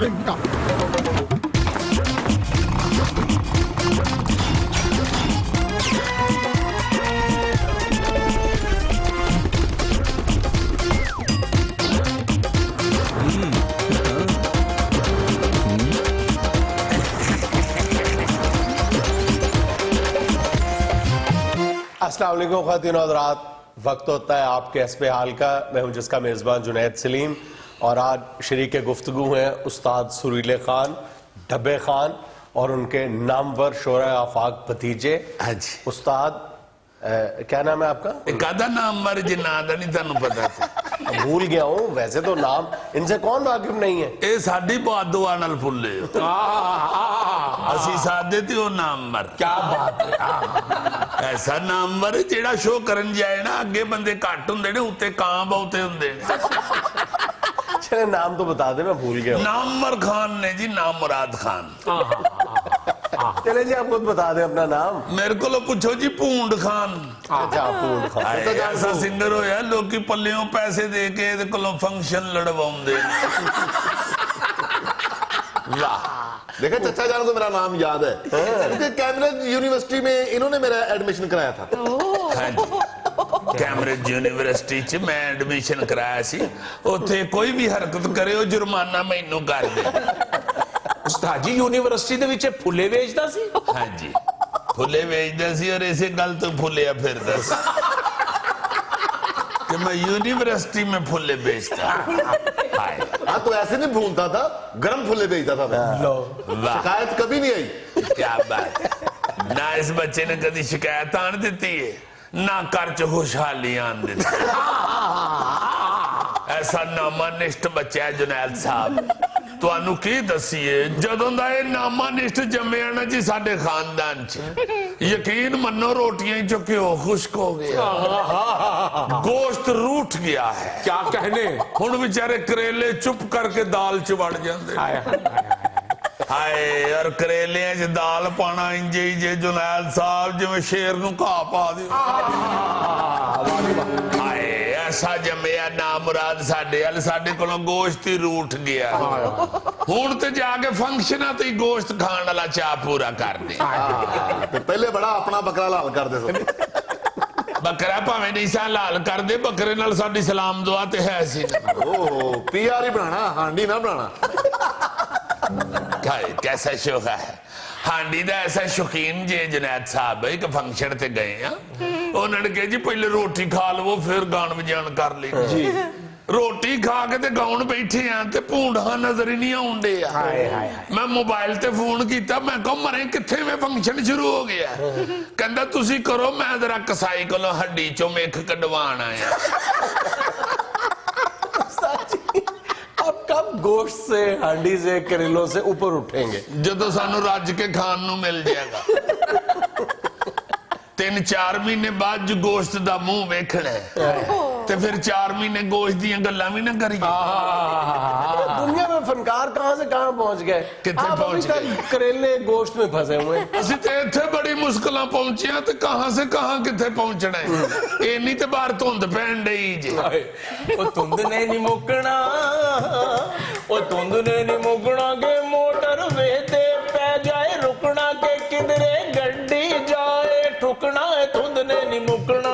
अस्सलाम वालेकुम ख़वातीन और हज़रात, वक्त होता है आपके हस्बे हाल का। मैं हूं जिसका मेज़बान जुनैद सलीम और आज शरीक गुफ्तगू हैं उस्ताद सुरीले खान, डब्बे खान और उनके नामवर शोरा आफाक भतीजे। उस्ताद क्या नाम है आपका? कादा नाम मर जिन्ना नहीं थानू पता भूल गया हूँ, वैसे तो नाम इनसे कौन वाकिफ नहीं है। ये साडी बहादुआ नाल फुल्ले असी सादे ते ओ नाम मर। क्या बात है। ऐसा नाम मर जेड़ा शो करन जाए ना अगे बंदे घट हुंदे ने उत्ते कां बहुते हुंदे ने। चले नाम तो बता दे, मैं भूल गया हूँ। नामवर खान ने जी, नाम मुराद खान। चले जी आप खुद बता दें अपना नाम। मेरे को पूछो जी पूंड खान। अच्छा पूंड खान। ऐसा सिंगर होया लोग पल्लियों पैसे दे के इहदे कोलों फंक्शन लड़वाउंदे वाह। देखा चचा जान को मेरा नाम याद है क्योंकि कैम्ब्रिज यूनिवर्सिटी में इन्होंने मेरा एडमिशन कराया था। हाँ जी, कैम्ब्रिज यूनिवर्सिटी च मैं एडमिशन कराया सी। उत्थे कोई भी हरकत करे ओ जुर्माना मैनू कर दे। उस्ताद जी यूनिवर्सिटी दे विच फुले बेचदा सी? हाँ जी, फुले बेचदा सी और इसे गल तो फुलिया फिरदा सी कि मैं यूनिवर्सिटी में फुले बेचता। हाँ तो ऐसे नहीं भूनता था, गर्म फुले बेचता था मैं। शिकायत कभी नहीं आई। क्या बात। ना इस बच्चे ने कभी शिकायत आन देती है ना घर च खुशहाली आन देती। ऐसा नामानिष्ठ बच्चा है जुनैद साहब। ਤੁਹਾਨੂੰ ਕੀ ਦਸੀਏ ਜਦੋਂ ਦਾ ਇਹ ਨਾਮਾਨਿਸ਼ਟ ਜੰਮਿਆ ਨਾ ਜੀ ਸਾਡੇ ਖਾਨਦਾਨ ਚ, ਯਕੀਨ ਮੰਨੋ ਰੋਟੀਆਂ ਚੋਂ ਘਿਓ ਖੁਸ਼ਕ ਹੋ ਗਿਆ, ਗੋਸ਼ਤ रूठ गया है। क्या कहने। ਹੁਣ ਵਿਚਾਰੇ ਕਰੇਲੇ ਚੁੱਪ ਕਰਕੇ ਦਾਲ ਚ ਵੜ ਜਾਂਦੇ। ਹਾਏ ਔਰ ਕਰੇਲਿਆਂ ਚ ਦਾਲ ਪਾਣਾ ਇੰਜ ਹੀ ਜੇ ਜੁਨੈਦ ਸਾਹਿਬ ਜਿਵੇਂ ਸ਼ੇਰ ਨੂੰ ਘਾਹ ਪਾ ਦਿਓ। ਹਾਏ ਐਸਾ ਜੰਮਿਆ ਨਾ ਮੁਰਾਦ ਸਾਡੇ ਵੱਲ, ਸਾਡੇ ਕੋਲੋਂ ਗੋਸ਼ਤ ਹੀ रूठ ਗਿਆ। ਹੁਣ ਤੇ ਜਾ ਕੇ ਫੰਕਸ਼ਨਾਂ ਤੇ ਗੋਸ਼ਤ ਖਾਣ ਵਾਲਾ ਚਾਹ ਪੂਰਾ ਕਰਦੇ। ਤੇ ਪਹਿਲੇ ਬੜਾ ਆਪਣਾ ਬੱਕਰਾ ਲਾਲ ਕਰਦੇ ਸੀ। ਬੱਕਰਾ ਭਾਵੇਂ ਨਹੀਂ ਸਾਂ ਲਾਲ ਕਰਦੇ, ਬੱਕਰੇ ਨਾਲ ਸਾਡੀ ਸਲਾਮ ਦੁਆ ਤੇ ਹੈ ਸੀ। ਓਹੋ ਪੀਆਰ ਹੀ ਬਣਾਣਾ, ਹਾਂਡੀ ਨਾ ਬਣਾਣਾ। कैसा शौक है हांडी दा। ऐसा शौकीन जे जुनैद साहब एक फंक्शन ते गए हैं, उन्होंने कहा जी पहले रोटी खा लो फिर गान बजान कर ली जी। रोटी खा के ते गाउन बैठे हैं ते भूंडा नजर ही नहीं आउंदे। मैं मोबाइल ते फोन किया, मैं कहा मरे किथे में फंक्शन शुरू हो गया। कहंदा तुसी करो, मैं जरा कसाई कोलों हड्डी चों मेख कढवाण आया। आप कब गोश्त से, हांडी से, करेलों से ऊपर उठेंगे? जदों सानू रज के खान नू मिल जाएगा। 3-4 महीने बाद जो गोश्त दा मुंह वेखना है ते फिर 4 महीने गोश्त दियां गल्लां भी ना करिए। दुनिया में फनकार कहां से कहां पहुंच गए। किथे आप पहुंच अभी तक करेले गोश्त में फंसे हुए हैं। ਅਸੀਂ ਤੇ ਇੱਥੇ ਬੜੀ ਮੁਸ਼ਕਲਾਂ ਪਹੁੰਚਿਆ ਤੇ ਕਹਾਂ ਸੇ ਕਹਾਂ ਕਿੱਥੇ ਪਹੁੰਚਣਾ ਹੈ। ਇੰਨੀ ਤੇ ਬਾਹਰ ਧੁੰਦ ਪੈਣ ਡਈ ਜੀ। ਉਹ ਧੁੰਦ ਨੇ ਨਹੀਂ ਮੁੱਕਣਾ, ਉਹ ਧੁੰਦ ਨੇ ਨਹੀਂ ਮੁੱਕਣਾ ਕਿ ਮੋਟਰ ਵੇ ਤੇ ਪੈ ਜਾਏ ਰੁਕਣਾ ਕਿ ਕਿਧਰੇ ਗੱਡੀ ਜਾਏ ਠੁਕਣਾ। ਇਹ ਧੁੰਦ ਨੇ ਨਹੀਂ ਮੁੱਕਣਾ,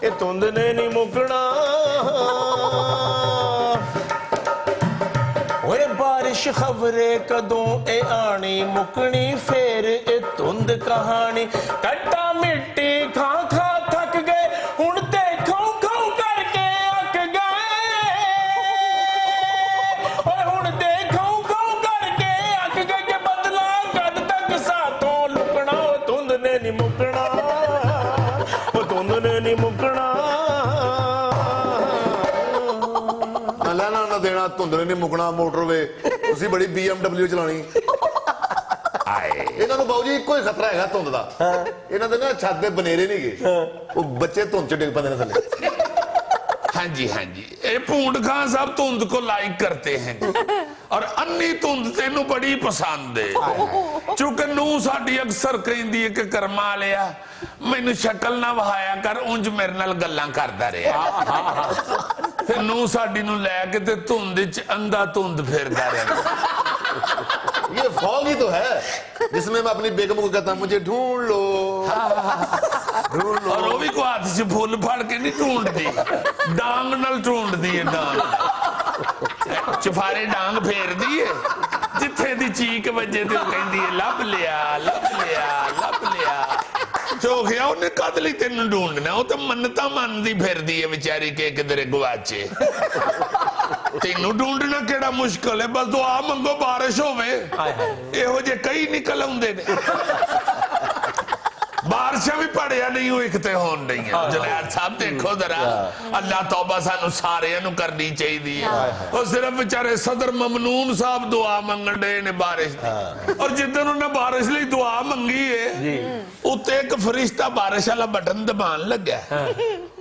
ਇਹ ਧੁੰਦ ਨੇ ਨਹੀਂ ਮੁੱਕਣਾ। ਓਏ ਬਾਰਿਸ਼ ਖਬਰੇ ਕਦੋਂ ਇਹ ਆਣੀ ਮੁੱਕਣੀ, ਫੇਰ ਇਹ ਧੁੰਦ ਕਹਾਣੀ। ਕੱਟਾ ਮਿੱਟੀ ਖਾ ਖਾ ਥੱਕ ਗਏ, ਹੁਣ ਤੇ ਖਾਉ ਖਾਉ ਕਰਕੇ ਅੱਕ ਗਏ। ਓਏ ਹੁਣ ਤੇ ਖਾਉ ਖਾਉ ਕਰਕੇ ਅੱਕ ਗਏ ਕਿ ਬਦਲਾ ਕਦ ਤੱਕ ਸਾਥੋਂ ਲੁਕਣਾ। ਉਹ ਧੁੰਦ ਨੇ ਨਹੀਂ ਮੁੱਕਣਾ, ਉਹ ਧੁੰਦ ਨੇ ਨਹੀਂ ਮੁੱਕਣਾ। ਲੈਣਾ ਨਾ ਦੇਣਾ, ਧੁੰਦ ਨੇ ਨਹੀਂ ਮੁੱਕਣਾ। ਮੋਟਰਵੇ ਤੁਸੀਂ ਬੜੀ BMW ਚਲਾਣੀ। ਇਹਨਾਂ ਨੂੰ ਬਾਊ ਜੀ ਇੱਕੋ ਹੀ ਖਤਰਾ ਹੈਗਾ ਧੁੰਦ ਦਾ। ਇਹਨਾਂ ਦੇ ਨਾ ਛੱਤ ਦੇ ਬਨੇਰੇ ਨਹੀਂ ਗਏ, ਉਹ ਬੱਚੇ ਧੁੰਦ ਚ ਡਿੱਗ ਪੈਂਦੇ ਨੇ ਥੱਲੇ। हाँ जी हाँ जी, ये भूंड खां साहब धुंद को लाइक करते हैं और अन्नी धुंद तेनू बड़ी पसंद है। चूंकि नू साडी अक्सर कहंदी है कि कर्मा लिया मैनू शक्ल ना वहाया कर, उंज मेरे नाल गल्लां करदा रहा। ਫਿਰ ਨੂੰ ਸਾਡੀ ਨੂੰ ਲੈ ਕੇ ਤੇ ਧੁੰਦ ਚ ਅੰਧਾ ਧੁੰਦ ਫਿਰਦਾ ਰਹਿੰਦਾ। ये फॉग ही तो है जिसमें मैं अपनी बेगम को कहता हूं मुझे ढूंढ लो ਔਰ ਉਹ ਵੀ ਕੋ ਹੱਥ 'ਚ ਫੁੱਲ ਫੜ ਕੇ ਨਹੀਂ ਢੂੰਡਦੀ, ਡਾਂਗ ਨਾਲ ਢੂੰਡਦੀ ਹੈ, ਡਾਂਗ ਚਫਾਰੇ ਡਾਂਗ ਫੇਰਦੀ ਹੈ, ਜਿੱਥੇ ਦੀ ਚੀਕ ਵੱਜੇ ਤੇ ਉਹ ਕਹਿੰਦੀ ਹੈ ਲੱਭ ਲਿਆ ਲੱਭ ਲਿਆ ਲੱਭ ਲਿਆ। ਚੋਖਿਆ ਉਹਨੇ ਕਦ ਲਈ ਤੈਨੂੰ ਢੂੰਡਣਾ, ਉਹ ਤਾਂ ਮੰਨਤਾਂ ਮੰਨਦੀ ਫਿਰਦੀ ਹੈ ਵਿਚਾਰੀ ਕਿ ਕਿਧਰੇ ਗਵਾਚੇ। ਤੈਨੂੰ ਢੂੰਡਣਾ ਕਿਹੜਾ ਮੁਸ਼ਕਲ ਹੈ, ਬਸ ਦੁਆ ਮੰਗੋ ਬਾਰਿਸ਼ ਹੋਵੇ। ਇਹੋ ਜਿਹੇ ਕਈ ਨਿਕਲ ਆਉਂਦੇ ਨੇ। ਬਾਰਿਸ਼ਾਂ ਵੀ ਪੜਿਆ ਨਹੀਂ ਉਹ ਇੱਕ ਤੇ ਹੋਣ ਡਈਆਂ। ਜੁਨੈਦ ਸਾਹਿਬ ਦੇਖੋ ਜ਼ਰਾ, ਅੱਲਾ ਤੌਬਾ ਸਾਨੂੰ ਸਾਰਿਆਂ ਨੂੰ ਕਰਨੀ ਚਾਹੀਦੀ ਹੈ। ਉਹ ਸਿਰਫ ਵਿਚਾਰੇ ਸਦਰ ਮਮਨੂਨ ਸਾਹਿਬ ਦੁਆ ਮੰਗਣ ਡਏ ਨੇ ਬਾਰਿਸ਼ ਦੀ, ਔਰ ਜਿੱਦਨ ਉਹਨੇ ਬਾਰਿਸ਼ ਲਈ ਦੁਆ ਮੰਗੀ ਹੈ ਉੱਤੇ ਇੱਕ ਫਰਿਸ਼ਤਾ ਬਾਰਿਸ਼ ਵਾਲਾ ਬਟਨ ਦਬਾਉਣ ਲੱਗਾ।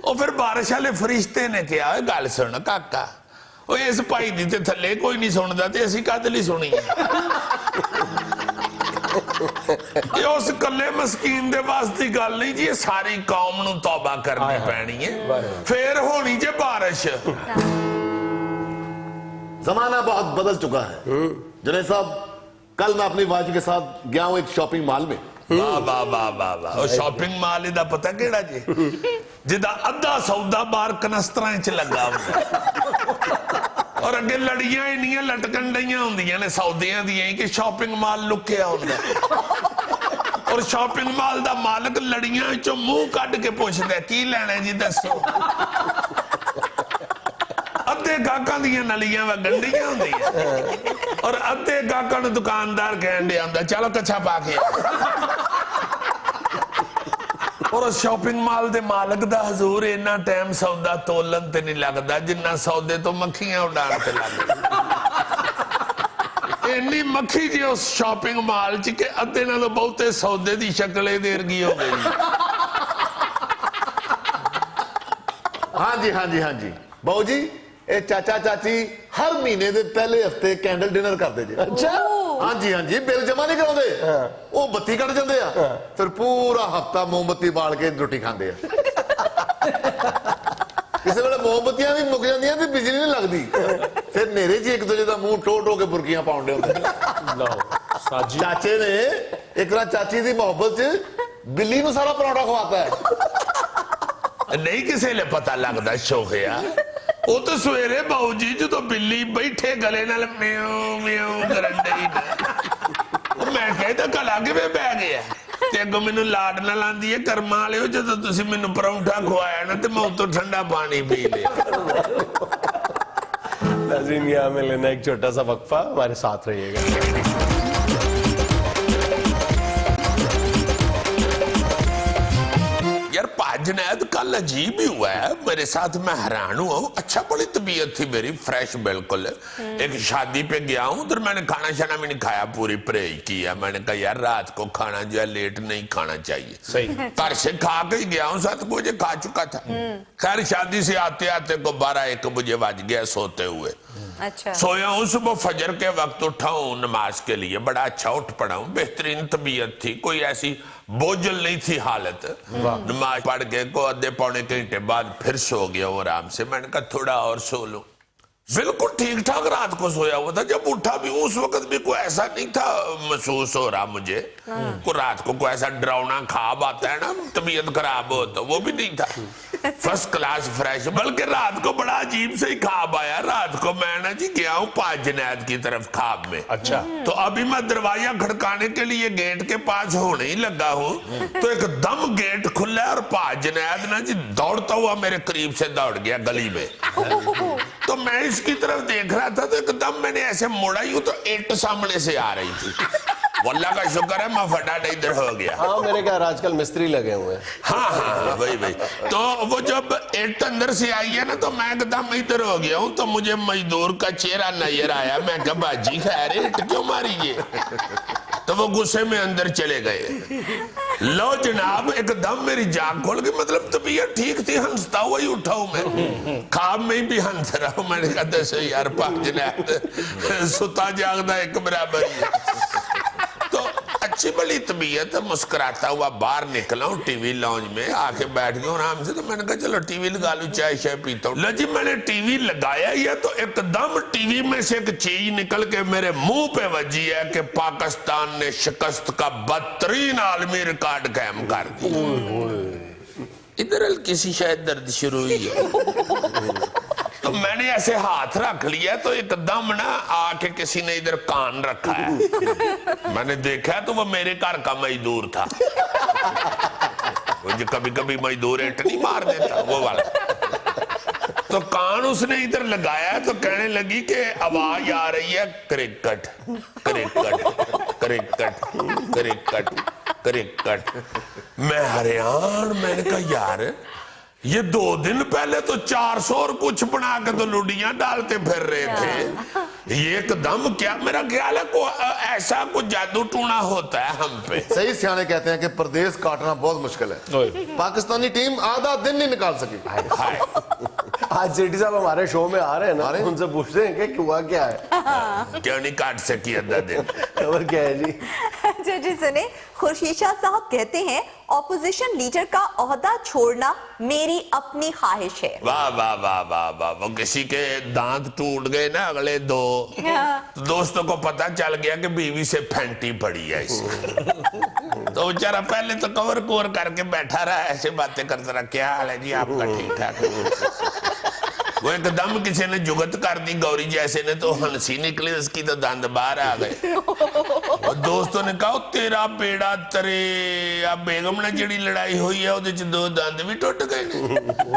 ਉਹ ਫਿਰ ਬਾਰਿਸ਼ ਵਾਲੇ ਫਰਿਸ਼ਤੇ ਨੇ ਕਿਹਾ ਗੱਲ ਸੁਣ ਕਾਕਾ, ਉਹ ਇਸ ਭਾਈ ਦੀ ਤੇ ਥੱਲੇ ਕੋਈ ਨਹੀਂ ਸੁਣਦਾ ਤੇ ਅਸੀਂ ਕਦ ਲਈ ਸੁਣੀ। ਇਹ ਉਸ ਕੱਲੇ ਮਸਕੀਨ ਦੇ ਵਾਸਤੇ ਗੱਲ ਨਹੀਂ ਜੀ, ਇਹ ਸਾਰੀ ਕੌਮ ਨੂੰ ਤੌਬਾ ਕਰਨੀ ਪੈਣੀ ਹੈ, ਫੇਰ ਹੋਣੀ ਜੇ ਬਾਰਿਸ਼। जमाना बहुत बदल चुका है जुनैद साहब। कल मैं अपनी वाइफ के साथ गया हूं एक शॉपिंग मॉल में। ਵਾਹ ਵਾਹ ਵਾਹ ਵਾਹ ਵਾਹ। ਉਹ ਸ਼ਾਪਿੰਗ ਮਾਲ ਇਹਦਾ ਪਤਾ ਕਿਹੜਾ ਜੀ, ਜਿਹਦਾ ਅੱਧਾ ਸੌਦਾ ਬਾਹਰ ਕਨਸਤਰਾਂ 'ਚ ਲੱਗਾ ਹੁੰਦਾ, ਔਰ ਅੱਗੇ ਲੜੀਆਂ ਇੰਨੀਆਂ ਲਟਕਣ ਡਈਆਂ ਹੁੰਦੀਆਂ ਨੇ ਸੌਦਿਆਂ ਦੀਆਂ ਕਿ ਸ਼ਾਪਿੰਗ ਮਾਲ ਲੁਕਿਆ ਹੁੰਦਾ, ਔਰ ਸ਼ਾਪਿੰਗ ਮਾਲ ਦਾ ਮਾਲਕ ਲੜੀਆਂ 'ਚੋਂ ਮੂੰਹ ਕੱਢ ਕੇ ਪੁੱਛਦਾ ਕੀ ਲੈਣਾ ਜੀ ਦੱਸੋ। ਅੱਧੇ ਗਾਹਕਾਂ ਦੀਆਂ ਨਲੀਆਂ ਵਗਣ ਡੀਆਂ ਹੁੰਦੀਆਂ, ਔਰ ਅੱਧੇ ਗਾਹਕਾਂ ਨੂੰ ਦੁਕਾਨਦਾਰ ਕਹਿਣ ਡਿਆ ਹੁੰਦਾ ਚਲੋ ਕੱਛਾ ਪਾ ਕੇ। ਔਰ ਸ਼ਾਪਿੰਗ ਮਾਲ ਦੇ ਮਾਲਕ ਦਾ ਹਜ਼ੂਰ ਇੰਨਾ ਟਾਈਮ ਸੌਦਾ ਤੋਲਣ ਤੇ ਨਹੀਂ ਲੱਗਦਾ ਜਿੰਨਾ ਸੌਦੇ ਤੋਂ ਮੱਖੀਆਂ ਉਡਾਣ ਤੇ ਲੱਗਦਾ। ਇੰਨੀ ਮੱਖੀ ਜੀ ਉਸ ਸ਼ਾਪਿੰਗ ਮਾਲ 'ਚ ਕਿ ਅੱਧੇ ਨਾਲੋਂ ਬਹੁਤੇ ਸੌਦੇ ਦੀ ਸ਼ਕਲ ਇਹਦੇ ਵਰਗੀ ਹੋ ਗਈ। हाँ जी हाँ जी हाँ जी बाबू जी, ਇਹ ਚਾਚਾ ਚਾਚੀ ਹਰ ਮਹੀਨੇ ਦੇ ਪਹਿਲੇ ਹਫਤੇ ਕੈਂਡਲ ਡਿਨਰ ਕਰਦੇ ਜੇ। अच्छा ਹਾਂਜੀ ਹਾਂਜੀ, ਬਿੱਲ ਜਮਾ ਨਹੀਂ ਕਰਾਉਂਦੇ, ਉਹ ਬੱਤੀ ਕੱਢ ਜਾਂਦੇ ਆ, ਫਿਰ ਪੂਰਾ ਹਫਤਾ ਮੋਮਬੱਤੀ ਬਾਲ ਕੇ ਰੋਟੀ ਖਾਂਦੇ ਆ। ਕਿਸੇ ਵੇਲੇ ਮੋਮਬੱਤੀਆਂ ਵੀ ਮੁੱਕ ਜਾਂਦੀਆਂ ਤੇ ਬਿਜਲੀ ਨਹੀਂ ਲੱਗਦੀ, ਫਿਰ ਨੇਰੇ ਜੀ ਇੱਕ ਦੂਜੇ ਦਾ ਮੂੰਹ ਟੋ ਟੋ ਕੇ ਬੁਰਕੀਆਂ ਪਾਉਂਦੇ ਹੁੰਦੇ। ਚਾਚੇ ਨੇ ਇੱਕ ਰਾਤ ਚਾਚੀ ਦੀ ਮੁਹੱਬਤ 'ਚ ਬਿੱਲੀ ਨੂੰ ਸਾਰਾ ਪਰੌਂਠਾ ਖਵਾਤਾ ਹੈ। ਨਹੀਂ ਕਿਸੇ ਲਈ ਪਤਾ ਲੱਗਦਾ ਸ਼ੋਖਿਆ, ਉਹ ਤਾਂ ਸਵੇਰੇ ਬਾਊ ਜੀ ਜਦੋਂ ਬਿੱਲੀ ਬੈਠੇ ਗਲੇ ਨਾਲ ਮਿਉ ਮਿਉ ਕਰਨ ਡਈ ਨਾ, ਉਹ ਮੈਂ ਕਹਿੰਦਾ ਗਲਾ ਕਿਵੇਂ ਬਹਿ ਗਿਆ, ਤੇ ਅੱਗੋਂ ਮੈਨੂੰ ਲਾਡ ਨਾਲ ਆਂਦੀ ਹੈ ਕਰਮਾਂ ਵਾਲਿਓ ਜਦੋਂ ਤੁਸੀਂ ਮੈਨੂੰ ਪਰੌਂਠਾ ਖਵਾਇਆ ਨਾ ਤੇ ਮੈਂ ਉਤੋਂ ਠੰਡਾ ਪਾਣੀ ਪੀ ਲਿਆ। नाज़रीन यहाँ में लेना एक छोटा सा वक्फा, हमारे साथ रहिएगा। यार जुनैद कल अजीब ही हुआ है मेरे साथ, मैं हैरान हुआ हूँ। अच्छा बड़ी तबीयत थी मेरी, फ्रेश बिल्कुल। एक शादी पे गया हूँ, उधर मैंने खाना शाना भी नहीं खाया, पूरी परहेज किया। मैंने कहा यार रात को खाना जो है लेट नहीं खाना चाहिए, सही। घर से खा के ही गया हूँ, 7 बजे खा चुका था। खैर शादी से आते आते को 12-1 बजे बज गया सोते हुए। अच्छा। सोया हूँ, सुबह फजर के वक्त उठा हूँ नमाज के लिए, बड़ा अच्छा उठ पड़ा हूँ, बेहतरीन तबीयत थी, कोई ऐसी बोझल नहीं थी हालत। नमाज पढ़ के को आधे पौने घंटे बाद फिर सो गया हूँ आराम से। मैंने कहा थोड़ा और सो लूं, बिल्कुल ठीक ठाक रात को सोया हुआ था। जब उठा भी उस वक्त भी कोई ऐसा नहीं था महसूस हो रहा मुझे को रात को कोई ऐसा डरावना ख्वाब आता है ना तबीयत खराब हो, तो वो भी नहीं था, फर्स्ट क्लास फ्रेश। बल्कि रात को बड़ा अजीब से ही ख्वाब आया। रात को मैं ना जी गया हूँ 5 जुनैद की तरफ ख्वाब में। अच्छा। तो अभी मैं दरवाजा खड़काने के लिए गेट के पास होने ही लगा हूँ तो एकदम गेट खुला और 5 जुनैद ना जी दौड़ता हुआ मेरे करीब से दौड़ गया गली में। तो मैं इसकी तरफ देख रहा था तो एकदम मैंने ऐसे मुड़ा यूं तो ईंट सामने से आ रही थी। वल्लाह का शुक्र है मैं फटाफट इधर हो गया। हाँ मेरे घर आजकल मिस्त्री लगे हुए हैं। हाँ वही। तो वो जब ईंट अंदर से आई है ना तो मैं एकदम इधर हो गया हूँ, तो मुझे मजदूर का चेहरा नजर आया। मैं कहा बाजी खैर ईंट क्यों मारी ये, तो वो गुस्से में अंदर चले गए। लो जनाब एकदम मेरी जाग खोल गई, मतलब तबीयत ठीक थी, हंसता हुआ ही उठा हूं मैं, ख्वाब में भी हंस रहा हूं। मैंने कहा दस यार 5 जुनैद सुता जागदा एक बराबर। तो अच्छी बड़ी तबीयत है, मुस्कुराता हुआ बाहर निकला हूँ टीवी लॉन्ज में, आके बैठ गया आराम से। तो मैंने कहा चलो टीवी लगा लूं, चाय शाय पीता हूँ। लो जी मैंने टीवी लगाया ही है तो एकदम टीवी में से एक चीज निकल के मेरे मुंह पे बजी है कि पाकिस्तान ने शिकस्त का 32 आलमी रिकॉर्ड कायम कर दिया। इधर हल्की सी शायद दर्द शुरू हुई है। तो मैंने ऐसे हाथ रख लिया तो एकदम ना आके किसी ने इधर कान रखा है। मैंने देखा तो वो मेरे घर का मजदूर था, वो जो कभी कभी मजदूर एंट नहीं मार देता वो वाला। तो कान उसने इधर लगाया तो कहने लगी कि आवाज आ रही है cricket cricket cricket cricket cricket. मैं हैरान, मैंने कहा यार ये 2 दिन पहले तो 400 और कुछ बना के तो लुडियां डालते फिर रहे थे, ये एकदम क्या, मेरा ख्याल है को ऐसा कुछ जादू टूना होता है हम पे। सही सियाने कहते हैं कि परदेश काटना बहुत मुश्किल है। पाकिस्तानी टीम आधा दिन नहीं निकाल सकी। हाय आज सेठी साहब हमारे शो में आ रहे हैं ना, उनसे पूछते हैं कि हुआ क्या है। क्यों नहीं काट सकी आधा दिन? खबर क्या है जी? अच्छा जी सुने, खुर्शीद शाह साहब कहते हैं ऑपोजिशन लीडर का ओहदा छोड़ना मेरी अपनी ख्वाहिश है। वाह वाह वाह वाह वाह। वो किसी के दांत टूट गए ना अगले 2, तो दोस्तों को पता चल गया कि बीवी से फैंटी पड़ी है इसे। तो बेचारा पहले तो कवर कोवर करके बैठा रहा, ऐसे बातें करता रहा, क्या हाल है जी आपका, ठीक ठाक। वो एकदम किसी ने जुगत कर दी गौरी जैसे ने, तो हंसी निकली उसकी तो दंद बाहर आ गए। और दोस्तों ने कहा तेरा बेड़ा तरे, आ बेगम ने जिहड़ी लड़ाई हुई है ਉਹਦੇ ਚ 2 ਦੰਦ ਵੀ ਟੁੱਟ ਗਏ ਨੇ।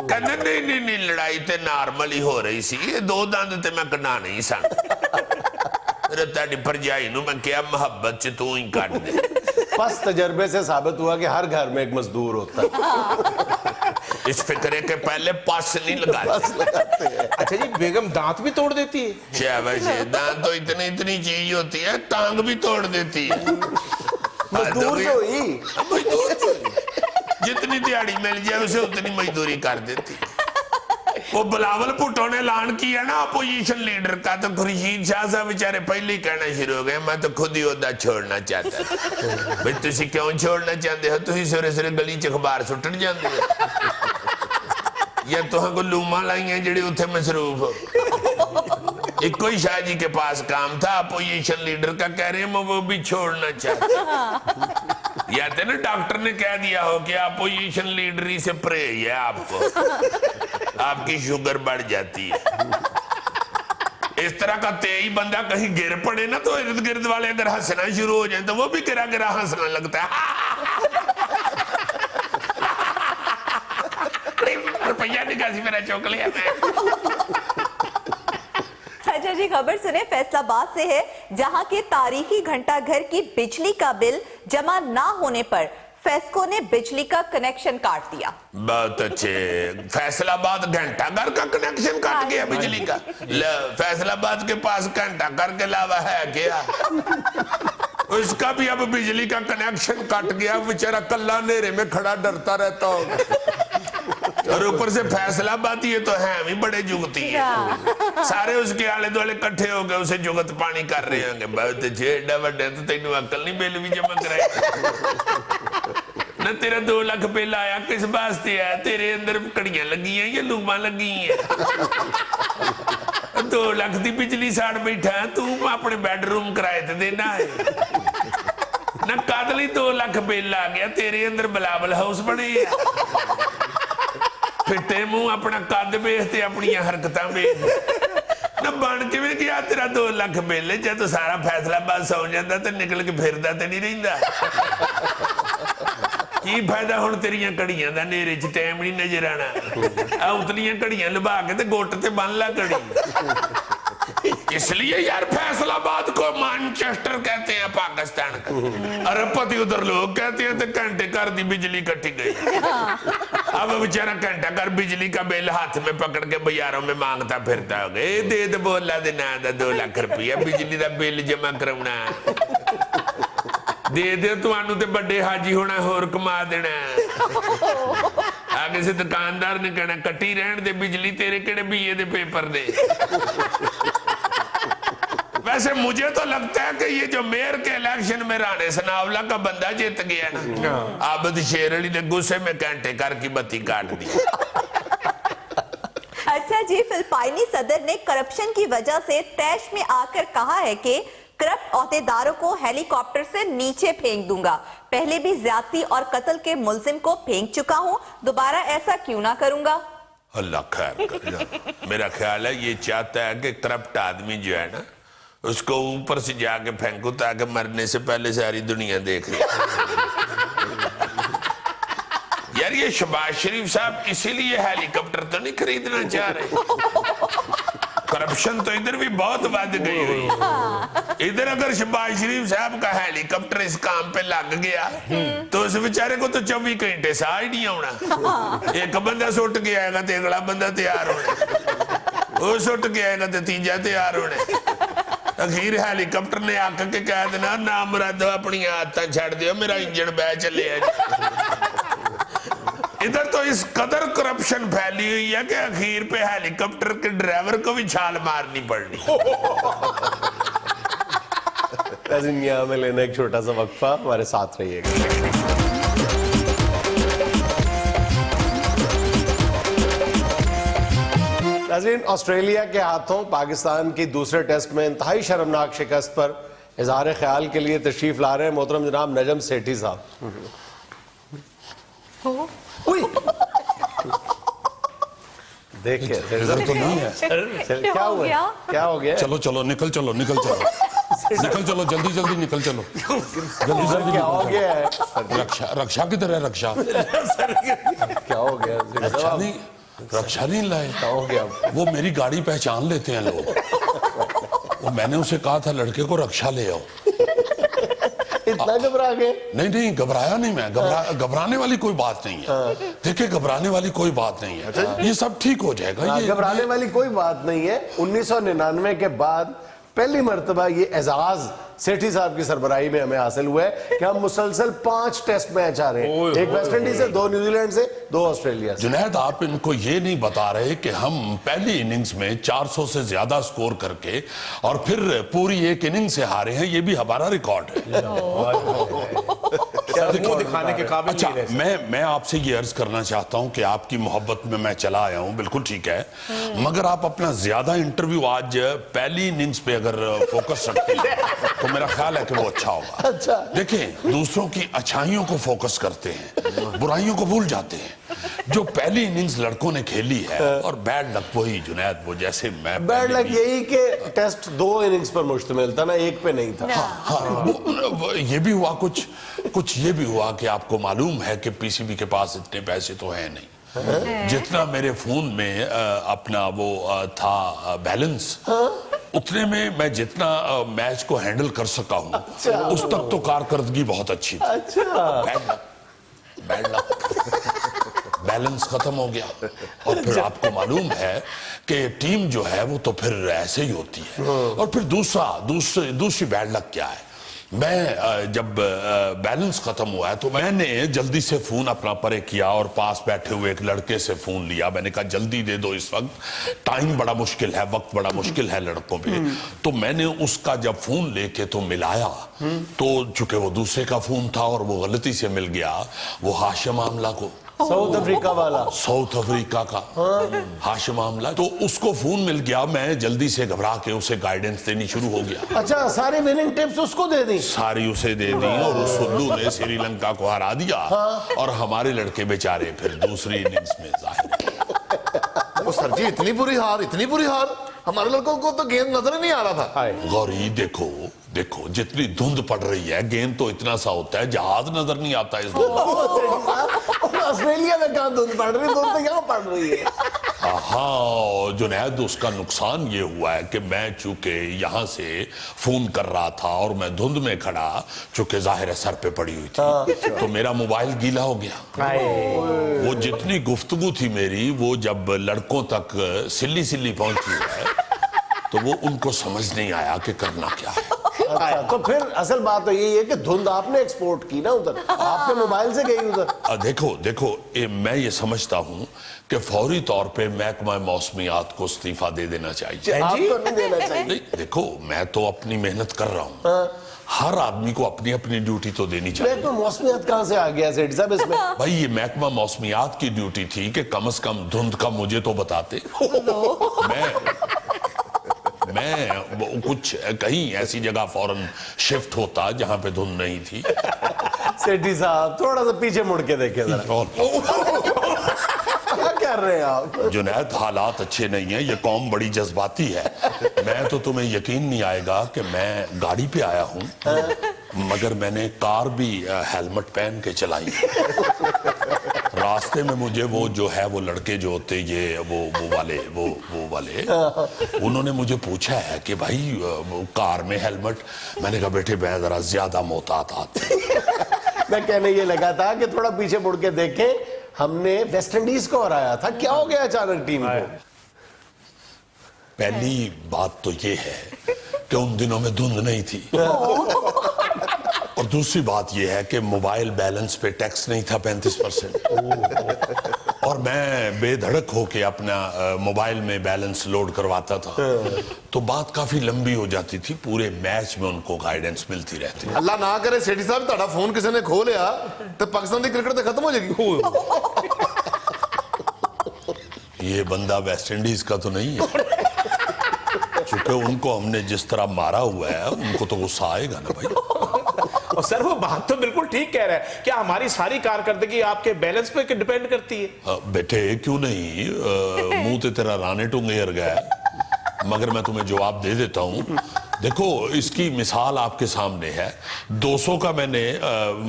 ਕਹਿੰਦੇ ਨਹੀਂ ਨਹੀਂ ਲੜਾਈ ਤੇ ਨਾਰਮਲ ਹੀ ਹੋ ਰਹੀ ਸੀ, ਇਹ 2 ਦੰਦ ਤੇ ਮੈਂ ਕਢਾਣੇ ਹੀ ਸਨ। ਫਿਰ ਤੁਹਾਡੀ ਭਰਜਾਈ ਨੂੰ ਮੈਂ ਕਿਹਾ ਮੁਹੱਬਤ ਚ ਤੂੰ ਹੀ ਕੱਢ ਦੇ। बस तजर्बे से साबित हुआ कि हर घर में एक मजदूर होता है। इस फिक्रे के पहले पस नहीं लगाते। अच्छा जी बेगम दांत भी तोड़ देती है? शाबाश, दांत तो इतनी इतनी चीज होती है, टांग भी तोड़ देती है। मजदूर जो ही मजदूर जो ही। जितनी दिहाड़ी मिल जाए उसे उतनी मजदूरी कर देती। वो बिलावल भुट्टो ने ऐलान किया ना अपोजिशन लीडर का, तो खुर्शीद शाह साहब बेचारे पहले ही कहना शुरू हो गए मैं तो खुद ही ओहदा छोड़ना चाहता। भाई तुसी क्यों छोड़ना चाहते हो? तुसी सवेरे सवेरे गली च अखबार सुट्टन जाते हो या तुहां को लूमा लाइयां जेड़ी उत्थे मसरूफ हो? इको ही शाह जी के पास काम था, अपोजिशन लीडर का, कह रहे हैं वो भी छोड़ना चाहते। या तो ना डॉक्टर ने कह दिया हो कि अपोजिशन लीडरी से परहेज है आपको, आपकी शुगर बढ़ जाती है। इस तरह का तेई बंदा कहीं गिर पड़े ना तो इर्द गिर्द वाले अगर हंसना शुरू हो जाए तो वो भी गिरा गिरा हंसने लगता है। रुपया निकासी मेरा चौक लिया मैं। अच्छा जी खबर सुने, फैसलाबाद से है, जहां के तारीखी घंटा घर की बिजली का बिल जमा ना होने पर फेस्को ने बिजली का कनेक्शन काट दिया। बहुत अच्छे। फैसलाबाद घंटा घर का कनेक्शन काट गया बिजली का। फैसलाबाद के पास घंटा घर के अलावा है क्या? उसका भी अब बिजली का कनेक्शन कट गया, बेचारा कल्ला अंधेरे में खड़ा डरता रहता होगा। और ऊपर से फैसलाबाद ये तो है भी बड़े जुगती है, सारे उसके आले दुआले इकट्ठे हो गए उसे जुगत पानी कर रहे होंगे। बहुत अच्छे, एडा वड्डा तो तेनू अकल नहीं, बिल भी जमा कराए ना। तेरा 2 लाख बिल आया किस वास्ते आया? तेरे अंदर कड़ियां लगी हैं या लूमा लगी हैं? 2 लाख की बिजली साड़ बैठा है, तू अपने बेडरूम किराए ते देना है ना? कद लई 2 लाख बिल आ गया? तेरे अंदर बिलावल हाउस बने है। फिटे मुंह अपना कद वेख ते अपनी हरकतां वेख ना, बन किवें गया तेरा 2 लाख बिल? जब तो सारा फैसलाबाद सौ जाता तो निकल के फिरदा ते नहीं रहिंदा। की फायदा हुण तेरियां घड़ियां दा, नेरे च टाइम नहीं नजर आना। आ उतलियां घड़ियां लुभा के ते गोट ते बन ला घड़ी। इसलिए यार फैसलाबाद को मैनचेस्टर कहते हैं पाकिस्तान का। अरबपति उधर लोग कहते हैं तो घंटे घर दी बिजली कटी गई। अब बेचारा घंटा घर बिजली का बिल हाथ में पकड़ के बाजारों में मांगता फिरता होगा, ए दे दे बोला दे ना 2 लाख रुपया बिजली का बिल जमा कराना। दे दे तुहानू ते बड़े हाजी होना, होर कमा देना। आगे से दुकानदार ने कहना कटी रहन दे बिजली, तेरे केड़े बीए दे पेपर दे। ویسے مجھے تو لگتا ہے کہ یہ جو میئر کے الیکشن میں رانے سناولا کا بندہ جیت گیا نا، عابد شیر علی نے غصے میں کینٹے کر کی بتی کاٹ دی۔ اچھا جی، فلپائنی صدر نے کرپشن کی وجہ سے طیش میں آ کر کہا ہے کہ کرپٹ عہدیداروں کو ہیلی کاپٹر سے نیچے پھینک دوں گا، پہلے بھی زیادتی اور قتل کے ملزم کو پھینک چکا ہوں، دوبارہ ایسا کیوں نہ کروں گا۔ اللہ خیر کرے۔ میرا خیال ہے یہ چاہتا ہے کہ کرپٹ آدمی جو ہے نا اس کو اوپر سے جا کے پھینکو تاکہ مرنے سے پہلے ساری دنیا دیکھ لے۔ یار یہ شہباز شریف صاحب اسی لیے ہیلی کاپٹر تو نہیں خریدنا چاہ رہے، کرپشن تو ادھر بھی بہت بڑھ گئی ہوئی ہے۔ ادھر اگر شہباز شریف صاحب کا ہیلی کاپٹر اس کام پہ لگ گیا تو اس بیچارے کو تو 24 گھنٹے سا ہی نہیں آنا، ایک بندہ سٹ کے آئے گا تو اگلا بندہ تیار ہونے، وہ سٹ کے آئے گا تو تیجا تیار ہونے۔ اخیر ہیلی کاپٹر نے آکا کے کہہ دینا نا مرادو اپنی آتاں چھڑ دیو میرا انجن بے چلے ہے۔ ادھر تو اس قدر کرپشن پھیلی ہوئی ہے کہ اخیر پہ ہیلی کاپٹر کے ڈرائیور کو بھی چھال مارنی پڑنی۔ ناظرین یہاں میں لینا ایک چھوٹا سا وقفہ، ہمارے ساتھ رہیے گا۔ ناظرین، آسٹریلیا کے ہاتھوں پاکستان کی دوسرے ٹیسٹ میں انتہائی شرمناک شکست پر اظہار خیال کے لیے تشریف لا رہے ہیں محترم جناب نجم سیٹھی صاحب۔ دیکھیں تو نہیں ہے۔ کیا ہوا؟ کیا ہو گیا؟ چلو چلو نکل چلو نکل چلو نکل چلو جلدی جلدی نکل چلو جلدی جلدی کیا ہو گیا ہے؟ رکشا کدھر ہے؟ رکشا کیا ہو گیا؟ رکشا نہیں لائے، کیا ہو گیا؟ وہ میری گاڑی پہچان لیتے ہیں لوگ، وہ میں نے اسے کہا تھا لڑکے کو رکشا لے آؤ۔ اتنا گھبرا گئے؟ نہیں گھبرایا نہیں میں، گھبرانے والی کوئی بات نہیں ہے، دیکھیں گھبرانے والی کوئی بات نہیں ہے، یہ سب ٹھیک ہو جائے گا۔ گھبرانے والی کوئی بات نہیں ہے۔ 1999 کے بعد پہلی مرتبہ یہ اعزاز سیٹھی صاحب کی سربراہی میں ہمیں حاصل ہوا ہے کہ ہم مسلسل 5 ٹیسٹ میچ آ رہے ہیں، ایک ویسٹ انڈیز سے، 2 نیوزی لینڈ سے، 2 آسٹریلیا سے۔ جنید آپ ان کو یہ نہیں بتا رہے کہ ہم پہلی اننگز میں 400 سے زیادہ سکور کر کے اور پھر پوری ایک اننگ سے ہارے ہیں، یہ بھی ہمارا ریکارڈ ہے۔ دکھانے کے قابل اچھا میں آپ سے یہ عرض کرنا چاہتا ہوں کہ آپ کی محبت میں چلا آیا ہوں، بالکل ٹھیک ہے، مگر آپ اپنا زیادہ انٹرویو آج پہلی اننگز پہ اگر فوکس رکھتے ہیں تو میرا خیال ہے کہ وہ اچھا ہوگا۔ دیکھیں دوسروں کی اچھائیوں کو فوکس کرتے ہیں، برائیوں کو بھول جاتے ہیں۔ جو پہلی اننگز لڑکوں نے کھیلی ہے، اور بیڈ لک وہی جنید، وہ جیسے میں بیڈ لک یہی کہ ٹیسٹ 2 اننگز پر مشتمل تھا نا، ایک پہ نہیں تھا۔ ہاں یہ بھی ہوا، کچھ یہ بھی ہوا کہ آپ کو معلوم ہے کہ پی سی بی کے پاس اتنے پیسے تو ہیں نہیں، جتنا میرے فون میں اپنا وہ تھا بیلنس، اتنے میں جتنا میچ کو ہینڈل کر سکا ہوں، اس تک تو کارکردگی بہت اچھی تھی۔ بیڈ لک بیلنس ختم ہو گیا، اور پھر آپ کو معلوم ہے کہ ٹیم جو ہے وہ تو پھر ایسے ہی ہوتی ہے۔ اور پھر دوسری بیڈ لک کیا ہے، میں جب بیلنس ختم ہوا ہے تو میں نے جلدی سے فون اپنا پرے کیا اور پاس بیٹھے ہوئے ایک لڑکے سے فون لیا، میں نے کہا جلدی دے دو، اس وقت ٹائم بڑا مشکل ہے، وقت بڑا مشکل ہے لڑکوں پہ۔ تو میں نے اس کا جب فون لے کے تو ملایا تو چونکہ وہ دوسرے کا فون تھا اور وہ غلطی سے مل گیا وہ ہاشم عاملہ کو، ساؤتھ افریقہ والا، ساؤتھ افریقہ کا ہاشم عاملہ، تو اس کو فون مل گیا، میں جلدی سے گھبرا کے اسے گائیڈنس دینی شروع ہو گیا۔ اچھا ساری وننگ ٹپس اس کو دے دی؟ ساری اسے دے دی، اور اس سلو نے سری لنکا کو ہرا دیا، اور ہمارے لڑکے بیچارے پھر دوسری اننگز میں ظاہر۔ وہ سر جی اتنی بری ہار، ہمارے لڑکوں کو تو گیند نظر ہی نہیں آ رہا تھا۔ غوری دیکھو جتنی دھند پڑ رہی ہے، گیند تو اتنا سا ہوتا ہے جہاز نظر نہیں آتا اس دھند۔ آسٹریلیا میں کہاں دھند پڑ رہی ہے، دھند تو یہاں پڑ رہی ہے۔ ہاں جنید، اس کا نقصان یہ ہوا ہے کہ میں چونکہ یہاں سے فون کر رہا تھا اور میں دھند میں کھڑا، چونکہ ظاہر ہے سر پہ پڑی ہوئی تھی، تو میرا موبائل گیلا ہو گیا۔ وہ جتنی گفتگو تھی میری، وہ جب لڑکوں تک سلی پہنچی ہے تو وہ ان کو سمجھ نہیں آیا کہ کرنا کیا ہے۔ अच्छा, तो फिर असल बात तो यही है कि धुंध आपने एक्सपोर्ट की ना उधर, आपके मोबाइल से गई उधर। देखो मैं ये समझता हूँ कि फौरी तौर पे महकमा मौसमियात को इस्तीफा दे देना चाहिए। आपको नहीं देना चाहिए। नहीं, देखो मैं तो अपनी मेहनत कर रहा हूँ, हर आदमी को अपनी अपनी ड्यूटी तो देनी चाहिए। महकमा मौसमियात कहाँ से आ गया सेठ साहब इसमें? भाई ये महकमा मौसमियात की ड्यूटी थी कि कम से कम धुंध का मुझे तो बताते। मैं कुछ कहीं ऐसी जगह फौरन शिफ्ट होता जहां पे धुंध नहीं थी। सेठी साहब थोड़ा सा पीछे मुड़ के देखे जरा, क्या कर रहे हैं आप? जुनैद हालात अच्छे नहीं है, ये कौम बड़ी जज्बाती है। मैं तो तुम्हें यकीन नहीं आएगा कि मैं गाड़ी पे आया हूँ, मगर मैंने कार भी हेलमेट पहन के चलाई। रास्ते में मुझे वो जो है वो लड़के जो होते ये वो वाले उन्होंने मुझे पूछा है कि भाई कार में हेलमेट, मैंने कहा बेटे मैं जरा ज्यादा मोहतात आते। मैं कहने ये लगा था कि थोड़ा पीछे मुड़ के देखें, हमने वेस्ट इंडीज को हराया था, क्या हो गया अचानक टीम को? पहली बात तो ये है कि उन दिनों में धुंध नहीं थी, और दूसरी बात ये है कि मोबाइल बैलेंस पे टैक्स नहीं था 35%, और मैं बेधड़क होके अपना मोबाइल में बैलेंस लोड करवाता था, तो बात काफी लंबी हो जाती थी, पूरे मैच में उनको गाइडेंस मिलती रहती। अल्लाह ना करे सेठी साहब ਤੁਹਾਡਾ फोन किसी ने खो लिया तो पाकिस्तान की क्रिकेट तो खत्म हो जाएगी। ये बंदा वेस्ट इंडीज का तो नहीं है, क्योंकि उनको हमने जिस तरह मारा हुआ है उनको तो गुस्सा आएगा ना भाई। और सर वो बात तो बिल्कुल ठीक कह रहा है, क्या हमारी सारी कारकर्दगी आपके बैलेंस पे डिपेंड करती है? बेटे क्यों नहीं, मुंह ते तेरा राने टूंगे गया, मगर मैं तुम्हें जवाब दे देता हूँ। देखो इसकी मिसाल आपके सामने है, 200 का मैंने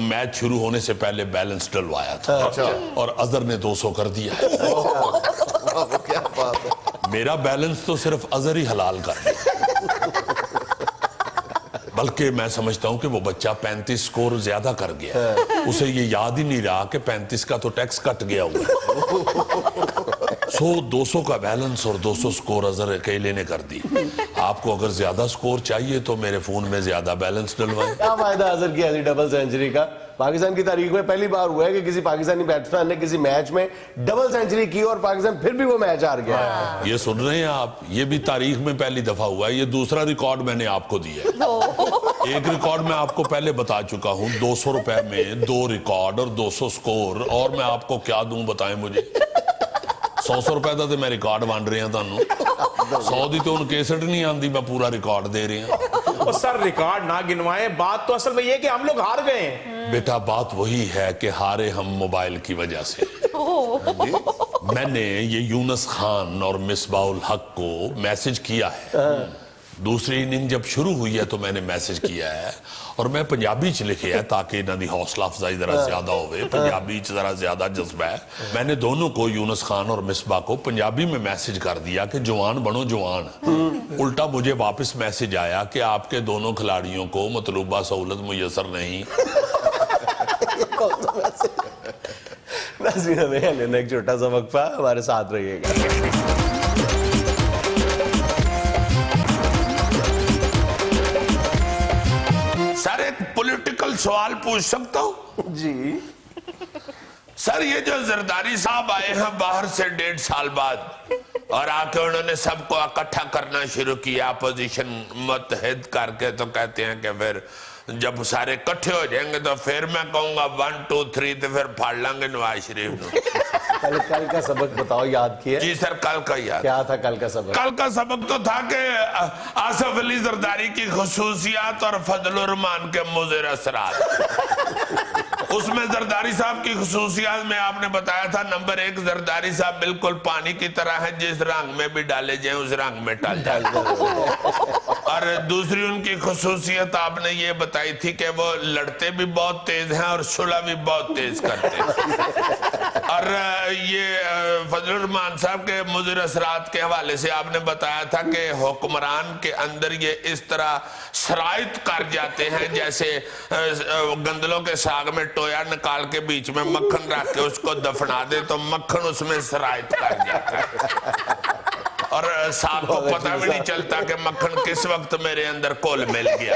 मैच शुरू होने से पहले बैलेंस डलवाया था, और अजहर ने 200 कर दिया। क्या बात है। मेरा बैलेंस तो सिर्फ अजहर ही हलाल कर दिया, बल्कि मैं समझता हूं कि वो बच्चा 35 स्कोर ज्यादा कर गया, उसे ये याद ही नहीं रहा कि 35 का तो टैक्स कट गया हुआ। 200 का बैलेंस और 200 स्कोर अजहर अकेले ने कर दी। आपको अगर ज्यादा स्कोर चाहिए तो मेरे फोन में ज्यादा बैलेंस डलवाएं। क्या फायदा अजहर की ऐसी डबल सेंचुरी का? पाकिस्तान की तारीख में पहली बार हुआ है कि किसी पाकिस्तानी बैट्समैन ने किसी मैच में डबल सेंचुरी की और पाकिस्तान फिर भी वो मैच हार गया। ये सुन रहे हैं आप, ये भी तारीख में पहली दफा हुआ है, ये दूसरा रिकॉर्ड मैंने आपको दिया है। एक रिकॉर्ड मैं आपको पहले बता चुका हूं, 200 रुपए में 2 रिकॉर्ड और 200 स्कोर, और मैं आपको क्या दूं बताएं मुझे? 100 रुपए का तो मैं रिकॉर्ड बन रहे हैं थानू, 100 दी तो उन केसट नहीं आती, मैं पूरा रिकॉर्ड दे रहे हैं। और सर रिकॉर्ड ना गिनवाएं, बात तो असल में ये कि हम लोग हार गए हैं। बेटा बात वही है कि हारे हम मोबाइल की वजह से। मैंने ये यूनुस खान और मिसबाउल हक को मैसेज किया है, दूसरी इनिंग जब शुरू हुई है तो मैंने मैसेज किया है, और मैं पंजाबी च लिखे है ताकि इन्हों की हौसला अफजाई जरा ज्यादा होवे, पंजाबी च जरा ज्यादा जज्बा है। मैंने दोनों को, यूनुस खान और मिसबा को, पंजाबी में मैसेज कर दिया कि जवान बनो जवान। उल्टा मुझे वापस मैसेज आया कि आपके दोनों खिलाड़ियों को मतलूबा सहूलत मुयसर नहीं। एक छोटा सा वक्फा, हमारे साथ रहिएगा। सर एक पॉलिटिकल सवाल पूछ सकता हूँ? जी सर ये जो जरदारी साहब आए हैं बाहर से 1.5 साल बाद, और आके उन्होंने सबको इकट्ठा करना शुरू किया, अपोजिशन मुत्तहिद करके, तो कहते हैं कि फिर जब सारे इकट्ठे हो जाएंगे तो फिर मैं कहूंगा 1 2 3 तो फिर फाड़ लांगे नवाज शरीफ को। कल का सबक बताओ, याद किया? जी सर कल का याद। क्या था कल का सबक? कल का सबक तो था कि आसफ अली जरदारी की खुसूसियात और फजल रहमान के मुज़िर असरात। उसमें जरदारी साहब की खुसूसियात में आपने बताया था, नंबर 1 जरदारी साहब बिल्कुल पानी की तरह है, जिस रंग में भी डाले जाए उस रंग में टल जाए। और दूसरी उनकी खुसूसियत आपने ये बताई थी कि वो लड़ते भी बहुत तेज हैं और सुलह भी बहुत तेज करते हैं। और ये फजल रहमान साहब के मुज़िर असरात के हवाले से आपने बताया था कि हुक्मरान के अंदर ये इस तरह शराइत कर जाते हैं जैसे गंदलों के साग में टोया निकाल के बीच में मक्खन रख के उसको दफना दे तो मक्खन उसमें शराइत कर जाता है। और साहब को पता भी नहीं चलता कि मक्खन किस वक्त मेरे अंदर घुल मिल गया।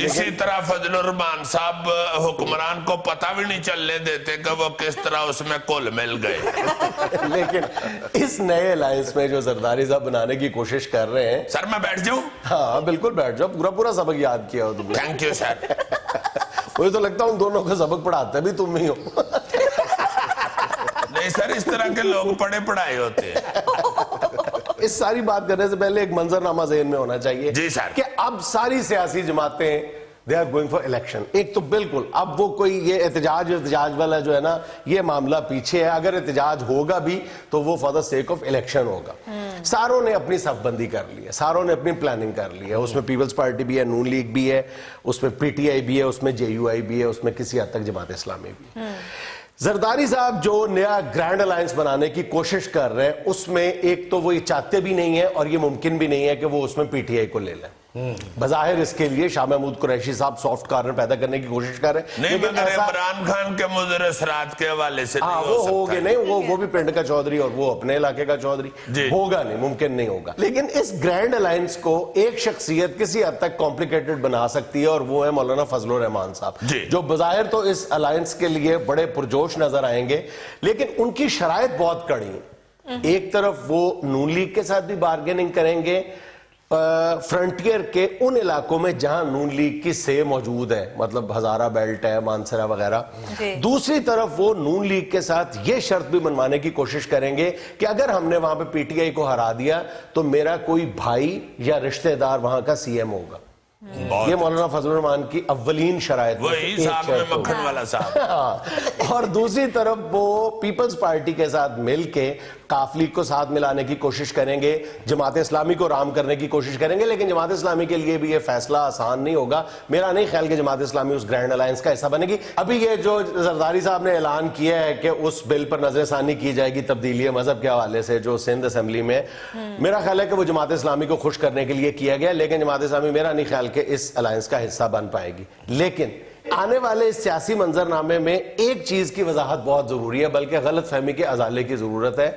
इसी तरह फजलुर रहमान साहब हुक्मरान को पता भी नहीं चलने देते कि वो किस तरह उसमें घुल मिल गए। लेकिन इस नए अलायंस में जो जरदारी साहब बनाने की कोशिश कर रहे हैं। सर मैं बैठ जाऊं? हाँ बिल्कुल बैठ जाओ, पूरा पूरा सबक याद किया हो तुमने। Thank you sir. मुझे तो लगता है उन दोनों को सबक पढ़ाते भी तुम ही हो। नहीं सर, इस तरह के लोग पढ़े पढ़ाए होते हैं। इस सारी बात करने से पहले एक मंजरनामा ज़हन में होना चाहिए जी सर कि अब सारी सियासी जमातें they are going for election. एक तो बिल्कुल अब वो कोई ये एहतजाज वाला जो है ना, ये मामला पीछे है। अगर एहतजाज होगा भी तो वो for the sake of election होगा। सारों ने अपनी सफबंदी कर ली है, सारों ने अपनी प्लानिंग कर ली है। उसमें पीपल्स पार्टी भी है, नून लीग भी है, उसमें पीटीआई भी है, उसमें जेयूआई भी है, उसमें किसी हद तक जमात इस्लामी भी है। जरदारी साहब जो नया ग्रैंड अलायंस बनाने की कोशिश कर रहे हैं, उसमें एक तो वो ये चाहते भी नहीं है और ये मुमकिन भी नहीं है कि वो उसमें पीटीआई को ले लें। बज़ाहिर इसके लिए शाह महमूद कुरैशी साहब सॉफ्ट कॉर्नर पैदा करने की कोशिश कर रहे हैं। नहीं, मगर इमरान खान के मुज़र असरात के हवाले से नहीं वो होगे नहीं, वो भी पिंड का चौधरी और वो अपने इलाके का चौधरी, होगा नहीं, मुमकिन नहीं होगा। लेकिन इस ग्रैंड अलायंस को एक शख्सियत किसी हद तक कॉम्प्लिकेटेड बना सकती है और वो है मौलाना फजलुर रहमान साहब, जो बज़ाहिर तो इस अलायंस के लिए बड़े पुरजोश नजर आएंगे, लेकिन उनकी शराइत बहुत कड़ी है। एक तरफ वो नून लीग के साथ भी बार्गेनिंग करेंगे फ्रंटियर के उन इलाकों में जहां नून लीग की से मौजूद है, मतलब हजारा बेल्ट है, मानसरा वगैरह। दूसरी तरफ वो नून लीग के साथ ये शर्त भी मनवाने की कोशिश करेंगे कि अगर हमने वहां पे पीटीआई को हरा दिया तो मेरा कोई भाई या रिश्तेदार वहां का सीएम होगा। ये मौलाना फजलुर रहमान की अव्वलीन शराइत वही साहब में मक्खन वाला साहब। और दूसरी तरफ वो पीपल्स पार्टी के साथ मिलके काफली को साथ मिलाने की कोशिश करेंगे, जमात इस्लामी को राम करने की कोशिश करेंगे। लेकिन जमात इस्लामी के लिए भी ये फैसला आसान नहीं होगा। मेरा नहीं ख्याल कि जमात इस्लामी उस ग्रैंड अलायंस का हिस्सा बनेगी। अभी ये जो जरदारी साहब ने ऐलान किया है कि उस बिल पर नजरसानी की जाएगी तब्दीली मजहब के हवाले से जो सिंध असेंबली में, मेरा ख्याल है कि वो जमात इस्लामी को खुश करने के लिए किया गया। लेकिन जमात इस्लामी मेरा नहीं ख्याल कि इस अलायंस का हिस्सा बन पाएगी। लेकिन आने वाले इस सियासी मंजरनामे में एक चीज की वजाहत बहुत जरूरी है, बल्कि गलत फहमी के अजाले की जरूरत है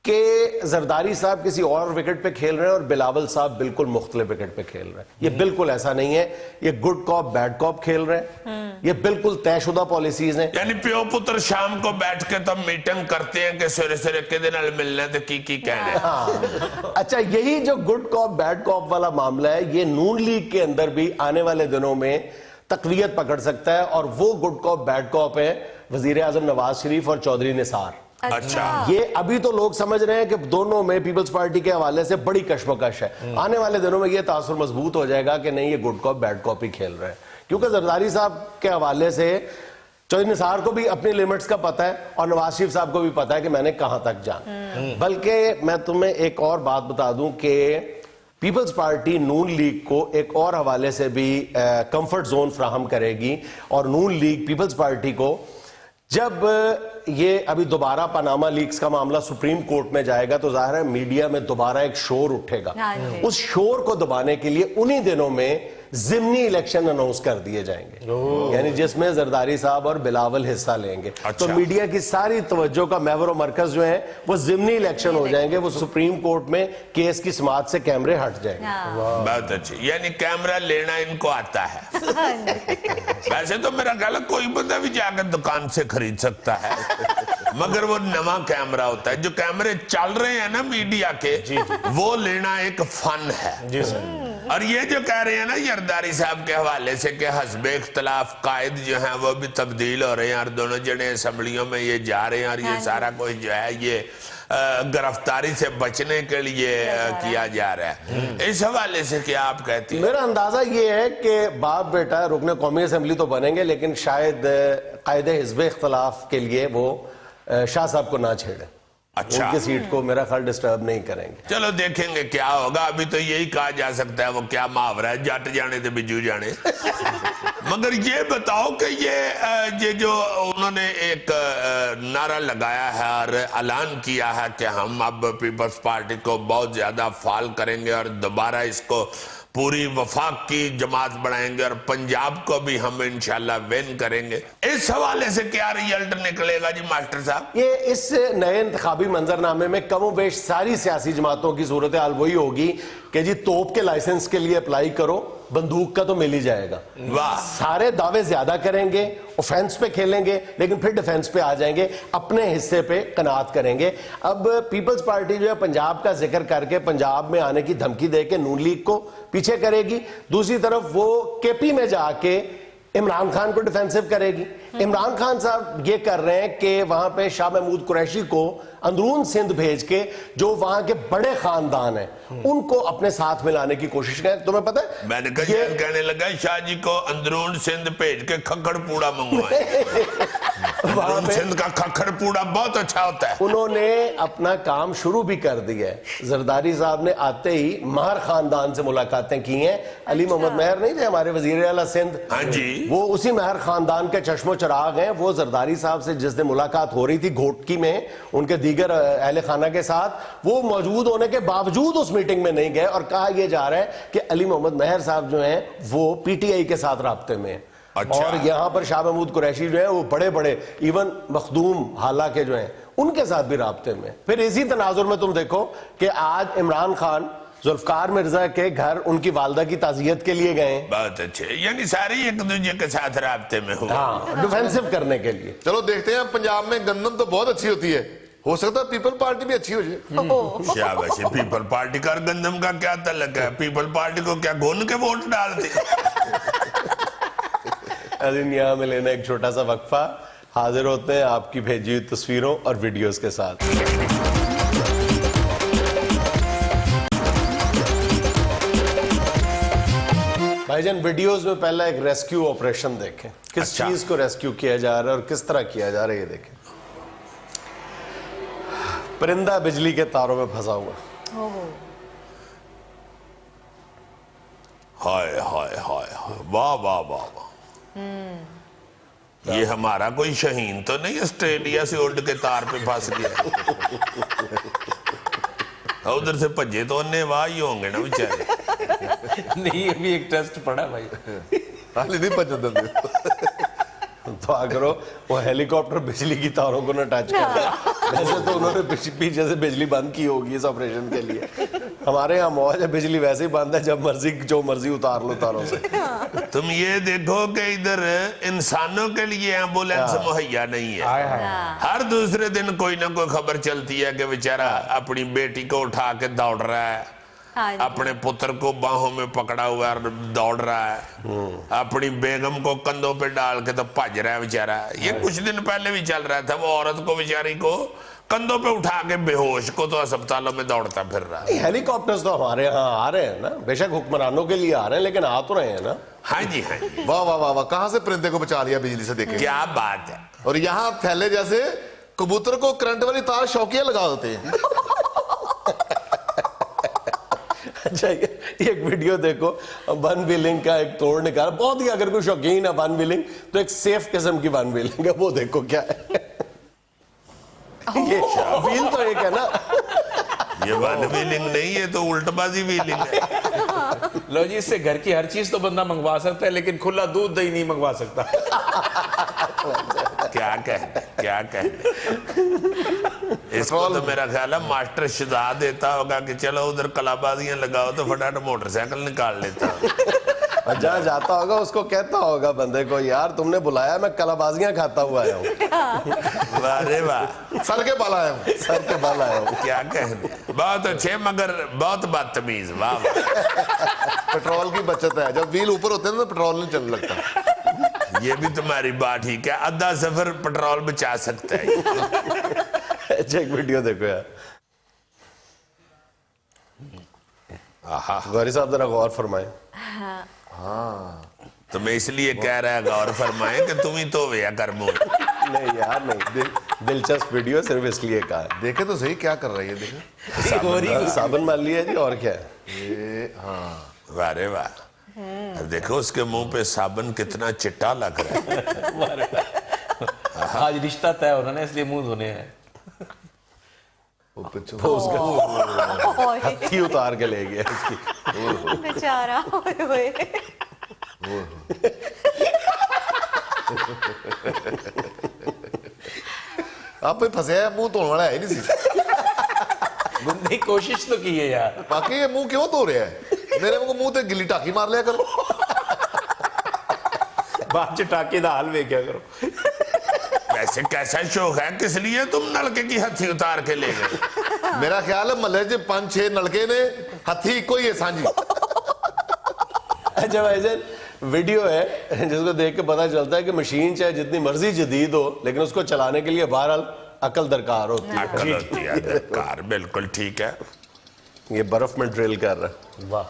कि जरदारी साहब किसी और विकेट पे खेल रहे हैं और बिलावल साहब बिल्कुल मुख्तलिफ विकेट पे खेल रहे हैं। ये बिल्कुल ऐसा नहीं है। ये गुड कॉप बैड कॉप खेल रहे हैं। ये बिल्कुल तयशुदा पॉलिसीज हैं। यानी प्यो पुत्र शाम को बैठ के तब मीटिंग करते हैं कि सवेरे सवेरे किदे नाल मिलना है तो की कहना है। हाँ। अच्छा, यही जो गुड कॉप बैड कॉप वाला मामला है, ये नून लीग के अंदर भी आने वाले दिनों में तकवीयत पकड़ सकता है। और वो गुड कॉप बैड कॉप है वजीर आजम नवाज शरीफ और चौधरी निसार। अच्छा, ये अभी तो लोग समझ रहे हैं कि दोनों में पीपल्स पार्टी के हवाले से बड़ी कशमकश है। आने वाले दिनों में ये तासुर मजबूत हो जाएगा कि नहीं, ये गुड कॉप बैड कॉप ही खेल रहे हैं। क्योंकि जरदारी साहब के हवाले से चौधरी निसार को भी अपनी लिमिट्स का पता है और नवाज शरीफ साहब को भी पता है कि मैंने कहां तक जाना। बल्कि मैं तुम्हें एक और बात बता दूं कि पीपल्स पार्टी नून लीग को एक और हवाले से भी कंफर्ट जोन फ्राहम करेगी। और नून लीग पीपल्स पार्टी को, जब ये अभी दोबारा पनामा लीक्स का मामला सुप्रीम कोर्ट में जाएगा तो जाहिर है मीडिया में दोबारा एक शोर उठेगा। उस शोर को दबाने के लिए उन्हीं दिनों में जिमनी इलेक्शन अनाउंस कर दिए जाएंगे, यानी जिसमें जरदारी साहब और बिलावल हिस्सा लेंगे। तो मीडिया की सारी तवज्जो का महवर मरकज जो है वो जिमनी इलेक्शन हो जाएंगे। वो सुप्रीम कोर्ट में केस की समाअत से कैमरे हट जाएंगे। बहुत अच्छी, यानी कैमरा लेना इनको आता है। वैसे तो मेरा ख्याल है कोई बंदा भी जाकर दुकान से खरीद सकता है, मगर वो नवा कैमरा होता है। जो कैमरे चल रहे हैं ना मीडिया के, वो लेना एक फन है। जी सर। और ये जो कह रहे हैं ना जरदारी साहब के हवाले से कि हस्बे इख्तलाफ कायद जो हैं वो भी तब्दील हो रहे हैं और दोनों जने असम्बलियों में ये जा रहे हैं और ये सारा कुछ जो है ये गिरफ्तारी से बचने के लिए किया जा रहा है। इस हवाले से क्या आप कहती हैं? मेरा अंदाजा ये है कि बाप बेटा रुकने कौमी असेंबली तो बनेंगे, लेकिन शायद कायदे हिज़्ब इख्तलाफ के लिए वो शाह साहब को ना छेड़े। अच्छा, उनकी सीट को मेरा ख्याल डिस्टर्ब नहीं करेंगे। चलो देखेंगे क्या होगा। अभी तो यही कहा जा सकता है, वो क्या मुहावरा है, जट जाने तो बिजू जाने। मगर ये बताओ कि ये जो उन्होंने एक नारा लगाया है और ऐलान किया है कि हम अब पीपल्स पार्टी को बहुत ज्यादा फाल करेंगे और दोबारा इसको पूरी वफाक की जमात बनाएंगे और पंजाब को भी हम इंशाल्लाह विन करेंगे। इस हवाले से क्या रिजल्ट निकलेगा जी मास्टर साहब? ये इस नए इंतखाबी मंजरनामे में कमोबेश सारी सियासी जमातों की सूरत हाल वही होगी कि जी तोप के लाइसेंस के लिए अप्लाई करो, बंदूक का तो मिल ही जाएगा। वाह, सारे दावे ज्यादा करेंगे, ऑफेंस पे खेलेंगे, लेकिन फिर डिफेंस पे आ जाएंगे, अपने हिस्से पे कनात करेंगे। अब पीपल्स पार्टी जो है पंजाब का जिक्र करके पंजाब में आने की धमकी दे के नून लीग को पीछे करेगी, दूसरी तरफ वो केपी में जाके इमरान खान को डिफेंसिव करेगी। इमरान खान साहब ये कर रहे हैं कि वहां पे शाह महमूद कुरैशी को अंदरून सिंध भेज के जो वहां के बड़े खानदान हैं उनको अपने साथ मिलाने की कोशिश करें। तुम्हें पता है मैंने कहने लगा शाह जी को अंदरून सिंध भेज के खखड़ पूड़ा मंगवाए। अंदरून सिंध का खखड़ पूड़ा बहुत अच्छा होता है। उन्होंने अपना काम शुरू भी कर दिया है। जरदारी साहब ने आते ही महर खानदान से मुलाकातें की हैं। अली मोहम्मद महर नहीं थे हमारे वजीर आला सिंध, हाँ जी, वो उसी महर खानदान के चश्मो चिराग हैं। वो जरदारी साहब से जिस दिन मुलाकात हो रही थी घोटकी में उनके दीगर अहले खाना के साथ, वो मौजूद होने के बावजूद उस मीटिंग में नहीं गए और कहा यह जा रहा है कि अली मोहम्मद महर साहब जो हैं वो पीटीआई के साथ राब्ते में हैं। अच्छा। और यहां पर शाह महमूद कुरैशी जो है वो बड़े बड़े इवन मखदूम हाला के जो हैं उनके साथ भी राब्ते में। फिर इसी तनाजुर में तुम देखो कि आज इमरान खान जुल्फकार मिर्जा के घर उनकी वालदा की ताजियत के लिए गए। बहुत अच्छे, यानी सारे एक दूसरे के साथ राब्ते में हुए। हाँ, डिफेंसिव करने के लिए। चलो देखते हैं, पंजाब में गंदम तो बहुत अच्छी होती है, हो सकता है पीपल पार्टी भी अच्छी हो जाए। शाबाश। पीपल पार्टी का और गंदम का क्या तल्लक है? पीपल पार्टी को क्या घोल के वोट डालते? अजीन यहाँ में लेना एक छोटा सा वक्फा, हाजिर होते हैं आपकी भेजी हुई तस्वीरों और वीडियोस के साथ। भाईजान वीडियोस में पहला एक रेस्क्यू ऑपरेशन देखें, किस अच्छा। चीज को रेस्क्यू किया जा रहा है और किस तरह किया जा रहा है ये देखें। परिंदा बिजली के तारों में फंसा हुआ। हाय हाय हाय हाय, वाह वाह वाह वाह। ये हमारा कोई शहीन तो नहीं ऑस्ट्रेलिया से उड़ के तार पे फंस गया? उधर से भज्जे तो अन्य वाह ही होंगे ना बेचारे। नहीं, ये भी एक टेस्ट पड़ा भाई। हाल नहीं पहुंच देते। तो करो वो हेलीकॉप्टर बिजली की तारों को ना टच कर दे। वैसे तो उन्होंने पीछे से बिजली बंद की होगी इस ऑपरेशन के लिए। हमारे यहाँ मौज है, बिजली वैसे ही बंद है, जब मर्जी जो मर्जी उतार लो तारों से। तुम ये देखो कि इधर इंसानों के लिए एम्बुलेंस मुहैया नहीं है। हर दूसरे दिन कोई ना कोई खबर चलती है कि बेचारा अपनी बेटी को उठा के दौड़ रहा है, अपने पुत्र को बाहों में पकड़ा हुआ और दौड़ रहा है, अपनी बेगम को कंधों पे डाल के तो भज रहा है बेचारा। ये कुछ दिन पहले भी चल रहा था, वो औरत को बेचारी को कंधों पे उठा के बेहोश को तो अस्पतालों में दौड़ता फिर रहा है। हेलीकॉप्टर्स तो हमारे यहाँ आ रहे हैं ना, बेशक हुक्मरानों के लिए आ रहे हैं लेकिन आ तो रहे हैं ना। हाँ जी हाँ जी, वाह वाह वाह वाह, कहां से परिंदे को बचा लिया बिजली से, देखे। क्या बात है। और यहाँ थैले जैसे कबूतर को करंट वाली तार शौकिया लगा देते हैं। अच्छा, ये एक वीडियो देखो, वन व्हीलिंग का एक तोड़ निकाला। बहुत ही अगर कोई शौकीन है वन व्हीलिंग तो एक सेफ किस्म की वन व्हीलिंग है, वो देखो क्या है। ये व्हील तो एक है ना, ये वन व्हीलिंग नहीं है तो उल्टबाजी व्हीलिंग है। लो जी, इससे घर की हर चीज तो बंदा मंगवा सकता है लेकिन खुला दूध दही नहीं मंगवा सकता। क्या कहने इसको तो मेरा ख्याल है मास्टर शिदा देता होगा कि चलो उधर कलाबाजियां लगाओ तो फटाफट मोटरसाइकिल निकाल लेता। और जहाँ जाता होगा उसको कहता होगा बंदे को, यार तुमने बुलाया, मैं कलाबाजियां खाता हुआ आया हूँ। वाह रे वाह, सर के बाल आया हूँ। सर के बाल आया हूँ। क्या कहने, बहुत अच्छे मगर बहुत बदतमीज। वाह, पेट्रोल की बचत है, जब व्हील ऊपर होते हैं ना तो पेट्रोल नहीं चलने लगता। ये भी तुम्हारी बात ठीक है, आधा सफर पेट्रोल बचा सकता है। अच्छा, एक वीडियो देखो यार। गौरी साहब जरा गौर फरमाएं। तो मैं इसलिए कह रहा है गौर फरमाएं कि तुम ही तो भैया कर मुंह। नहीं यार नहीं, दिलचस्प वीडियो सिर्फ इसलिए कहा है। देखे तो सही क्या कर रही है, देखे। साबुन मान लिया जी, और क्या है। हाँ, वाह रे वाह, देखो उसके मुंह पे साबुन कितना चिट्टा लग रहा है। आज रिश्ता तय होना ना, इसलिए मुंह धोने हैं। वो उसका हत्ती उतार के ले गया उसकी। बेचारा होए होए। आप फंसे है, मुंह धोने वाला है ही नहीं सी। नहीं कोशिश तो की है यार। बाकी ये मुंह क्यों धो रहा है? मेरे मुंह ते गिल्ली टाकी मार लिया करो। बाद च टाके दा हाल वेख्या करो। वैसे कैसा शौक है, किस लिए तुम नलके की हथी उतार के ले गए? मेरा ख्याल है महल्ले च 5-6 नलके ने, हथी कोई है सांझी। अच्छा भाईजान, वीडियो है जिसको देख के पता चलता है कि मशीन चाहे जितनी मर्जी जदीद हो, लेकिन उसको चलाने के लिए बहरहाल अकल दरकार होती है। अकल होती है दरकार, बिल्कुल ठीक है। ये बर्फ में ड्रिल कर रहा है। वाह।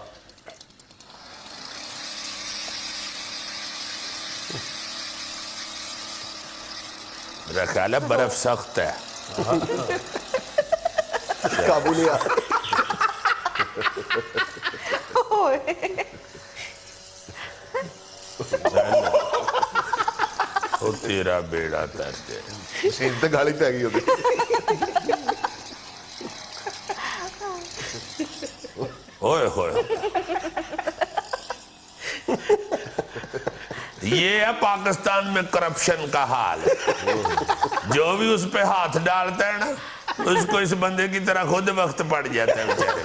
मेरा ख्याल है बर्फ सख्त है। काबू नहीं आ ओ तेरा बेड़ा तर्क है। मशीन ते गाली पै गई होगी। ओए होए, ये है पाकिस्तान में करप्शन का हाल। जो भी उस पे हाथ डालता है ना, उसको इस बंदे की तरह खुद वक्त पड़ जाता है बेचारे।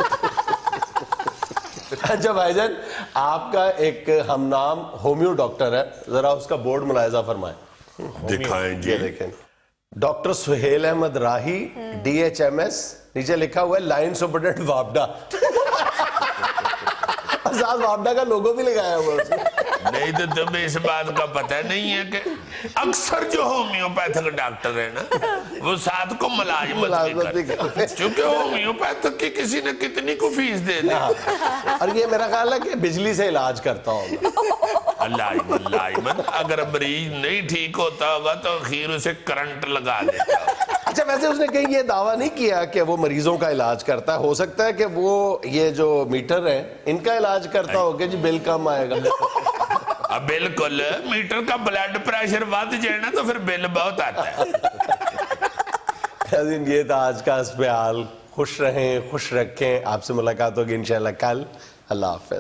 अच्छा भाईजान, आपका एक हमनाम होम्यो डॉक्टर है, जरा उसका बोर्ड मुलायजा फरमाएं। दिखाएं ये जी। देखें, डॉक्टर सुहेल अहमद राही, DHMS, नीचे लिखा हुआ है लाइन सुपरडेंट वापडा। साथ वापडा का लोगो भी लगाया हुआ है उसमें। नहीं तो तुम्हें इस बात का पता नहीं है कि अक्सर जो होम्योपैथिक डॉक्टर है ना, वो साथ को मुलाजमत मुलाजमत भी भी करते, क्योंकि होम्योपैथिक की किसी ने कितनी को फीस दे दी। और ये मेरा ख्याल है कि बिजली से इलाज करता होगा। अल्लाह, अगर मरीज नहीं ठीक होता होगा तो आखिर उसे करंट लगा देता होगा। अच्छा, वैसे उसने कहीं ये दावा नहीं किया कि वो मरीजों का इलाज करता है। हो सकता है कि वो ये जो मीटर है इनका इलाज करता हो कि जी बिल कम आएगा। अब बिल्कुल, मीटर का ब्लड प्रेशर बढ़ जाए ना तो फिर बिल बहुत आता है। ये था आज का इस पे हाल। खुश रहें, खुश रखें। आपसे मुलाकात होगी इंशाल्लाह कल। अल्लाह हाफिज।